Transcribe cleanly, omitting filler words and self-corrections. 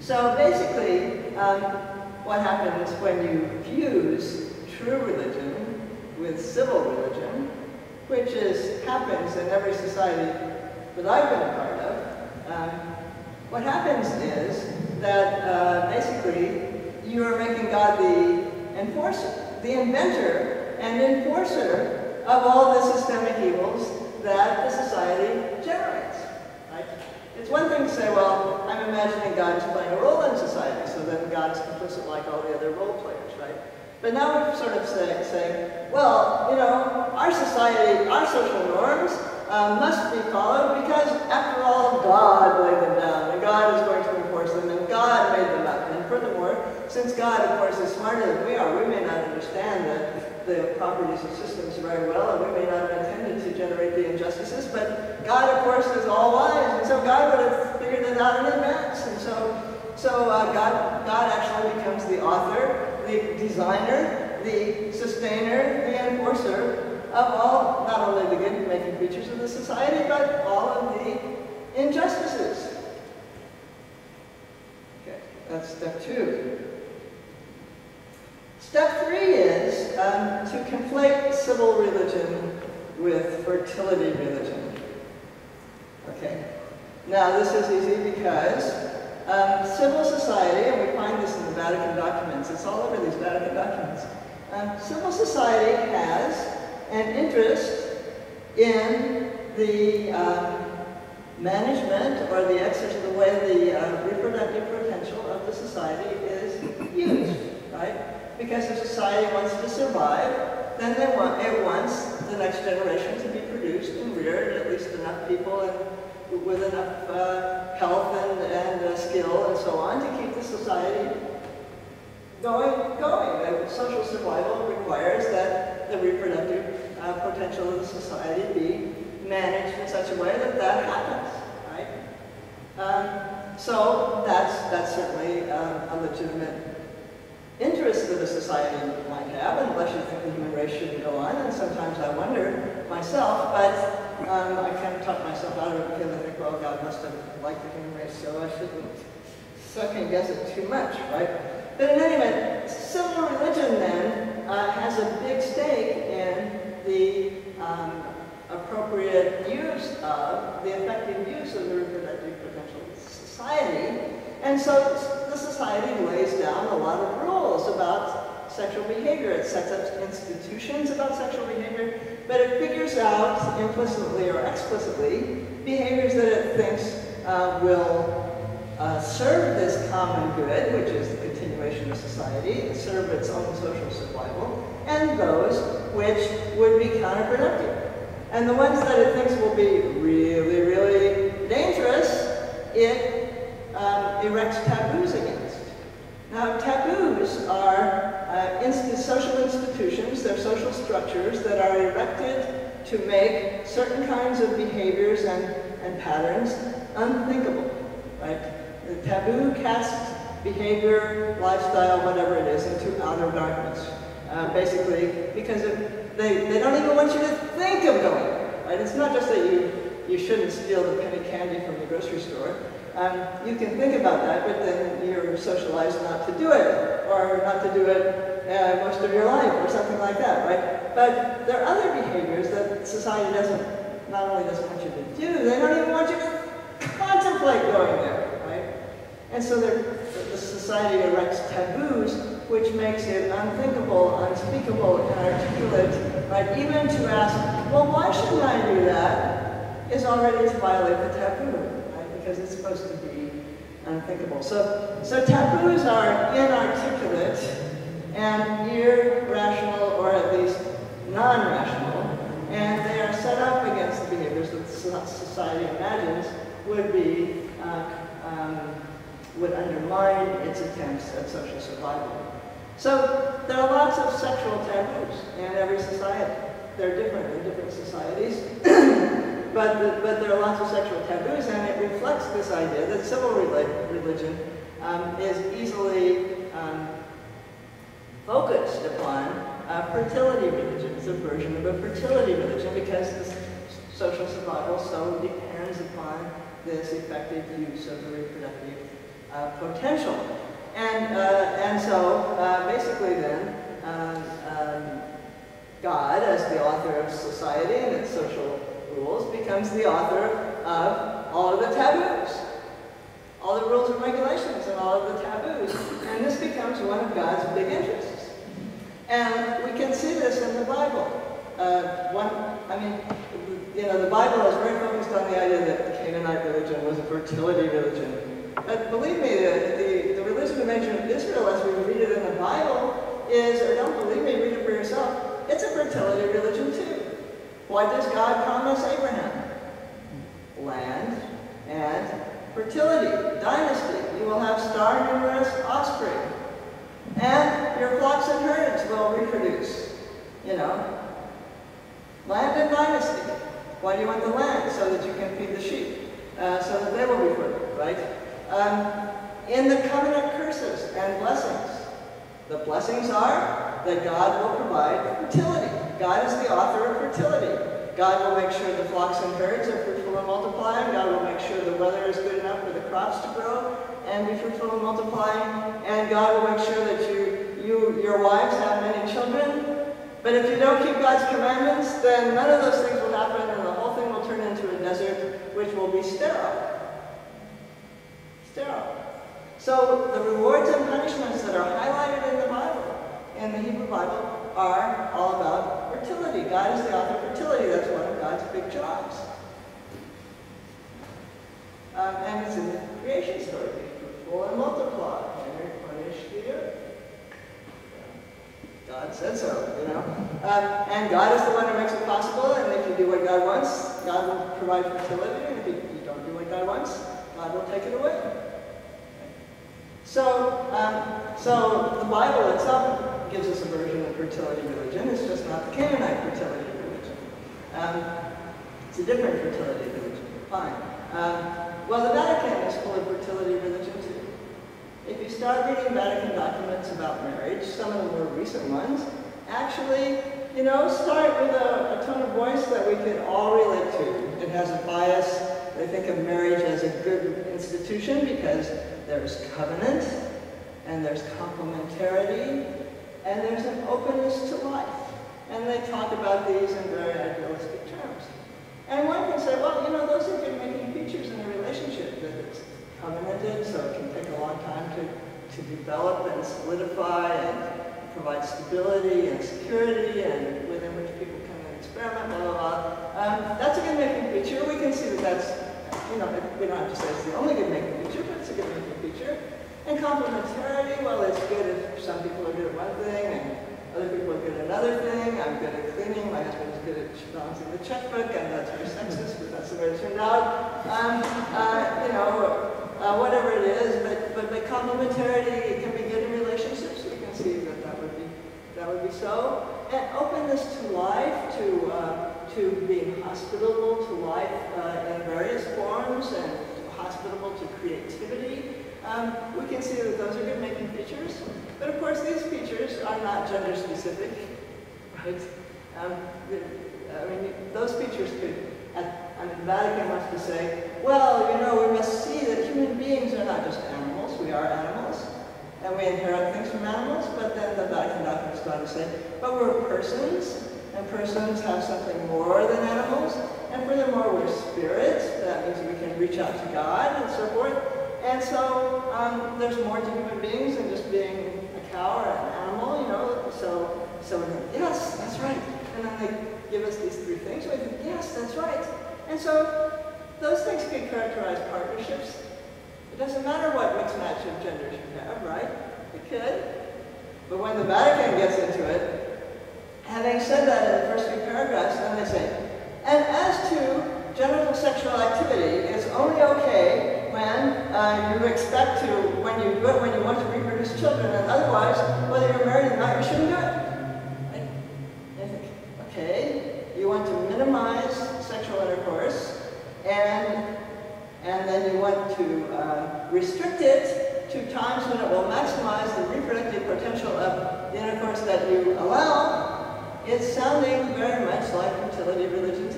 So basically, what happens when you fuse true religion with civil religion, which happens in every society that I've been a part of, what happens is that basically you are making God the enforcer, the inventor and enforcer of all the systemic evils that the society generates. Right? It's one thing to say, well, I'm imagining God is playing a role in society, so then God's complicit like all the other role players, right? But now we're sort of saying, well, you know, our society, our social norms must be followed because, after all, God laid them down, and God is going to enforce them, and God made them up. And furthermore, since God, of course, is smarter than we are, we may not understand the properties of systems very well, and we may not have intended to generate the injustices, but God, of course, is all-wise, and so God would have figured it out in advance. And so God actually becomes the author, the designer, the sustainer, the enforcer of all, not only the good-making features of the society, but all of the injustices. Okay, that's step 2. Step 3 is to conflate civil religion with fertility religion. Okay, now this is easy because civil society, and we find this in the Vatican documents, it's all over these Vatican documents, civil society has an interest in the management or the exercise, the way the reproductive potential of the society is used, right? Because if society wants to survive, then it wants the next generation to be produced and reared, at least enough people and with enough health and skill and so on to keep the society going. Social survival requires that the reproductive potential of the society be managed in such a way that that happens, right? So that's certainly a legitimate interest that a society might have, unless you think the human race shouldn't go on, and sometimes I wonder myself, but I kind of talk myself out of it because I think, well, God must have liked the human race, so I shouldn't second guess it too much, right? But in any event, civil religion then has a big stake in the appropriate use of, the effective use of the reproductive potential of society. And so the society lays down a lot of rules about sexual behavior. It sets up institutions about sexual behavior, but it figures out implicitly or explicitly behaviors that it thinks will serve this common good, which is the continuation of society, serve its own social survival, and those which would be counterproductive. And the ones that it thinks will be really, really dangerous, it erects taboos against. Now, taboos are social institutions, they're social structures that are erected to make certain kinds of behaviors and patterns unthinkable, right? The taboo casts behavior, lifestyle, whatever it is, into outer darkness. Basically, because they don't even want you to think of going there, right? It's not just that you shouldn't steal the penny candy from the grocery store. You can think about that, but then you're socialized not to do it, or not to do it most of your life, or something like that, right? But there are other behaviors that society not only doesn't want you to do, they don't even want you to contemplate going there, right? And so the society erects taboos, which makes it unthinkable, unspeakable, inarticulate, right? Even to ask, well, why shouldn't I do that, is already to violate the taboo, right? Because it's supposed to be unthinkable. So taboos are inarticulate and irrational, or at least non-rational, and they are set up against the behaviors that society imagines would undermine its attempts at social survival. So there are lots of sexual taboos in every society. They're different in different societies, but there are lots of sexual taboos, and it reflects this idea that civil religion is easily focused upon fertility religion. It's a version of a fertility religion because the social survival so depends upon this effective use of the reproductive potential. And so basically then, God, as the author of society and its social rules, becomes the author of all of the taboos, all the rules and regulations and all of the taboos. And this becomes one of God's big interests. And we can see this in the Bible. The Bible is very focused on the idea that the Canaanite religion was a fertility religion. But believe me, the religion of ancient Israel, as we read it in the Bible, is, or don't believe me, read it for yourself, it's a fertility religion too. What does God promise Abraham? Land and fertility, dynasty. You will have star numerous offspring. And your flocks and herds will reproduce, Land and dynasty. Why do you want the land? So that you can feed the sheep, so that they will be fertile, right? In the covenant curses and blessings, the blessings are that God will provide fertility. God is the author of fertility. God will make sure the flocks and herds are fruitful and multiplying. God will make sure the weather is good enough for the crops to grow and be fruitful and multiplying. And God will make sure that your wives have many children. But if you don't keep God's commandments, then none of those things will happen, and the whole thing will turn into a desert, which will be sterile. Sterile. So the rewards and punishments that are highlighted in the Bible, in the Hebrew Bible, are all about fertility. God is the author of fertility. That's one of God's big jobs. And it's in the creation story. Be fruitful and multiply and replenish the earth. God said so, and God is the one who makes it possible, and if you do what God wants, God will provide fertility, and if you don't do what God wants, God will take it away. So the Bible itself gives us a version of fertility religion. It's just not the Canaanite fertility religion. It's a different fertility religion. Fine. Well, the Vatican is full of fertility religion too. If you start reading Vatican documents about marriage, some of the more recent ones, actually, start with a tone of voice that we can all relate to. It has a bias. They think of marriage as a good institution because there's covenant, and there's complementarity, and there's an openness to life. And they talk about these in very idealistic terms. And one can say, well, those are good making features in a relationship, that it's covenanted, so it can take a long time to develop and solidify and provide stability and security, and within which people can experiment, blah, blah, blah. That's a good making feature. We can see that that's, we don't have to say it's the only good making feature, but it's a good making feature. And complementarity, well, it's good if some people are good at one thing and other people are good at another thing. I'm good at cleaning, my husband is good at balancing the checkbook, and that's very sexist, but that's the way it turned out. Whatever it is, but complementarity can be good in relationships. We can see that would be so. And openness to life, to being hospitable to life in various forms, and hospitable to creativity. We can see that those are good making features. But of course, these features are not gender specific, right? Those features could, the Vatican wants to say, well, we must see that human beings are not just animals. We are animals, and we inherit things from animals. But then the Vatican documents go on to say, but we're persons, and persons have something more than animals. And furthermore, we're spirits. That means we can reach out to God and so forth. And so there's more to human beings than just being a cow or an animal, So we go, yes, that's right. And then they give us these three things. We think, yes, that's right. And so those things can characterize partnerships. It doesn't matter what mixed match of genders you have, right? It could. But when the Vatican gets into it, having said that in the first few paragraphs, then they say, and as to genital sexual activity, it's only okay when you expect to, when you do it when you want to reproduce children, and otherwise, whether you're married or not, you shouldn't do it. Right? And you think, okay, you want to minimize sexual intercourse, and then you want to restrict it to times when it will maximize the reproductive potential of the intercourse that you allow. It's sounding very much like fertility religion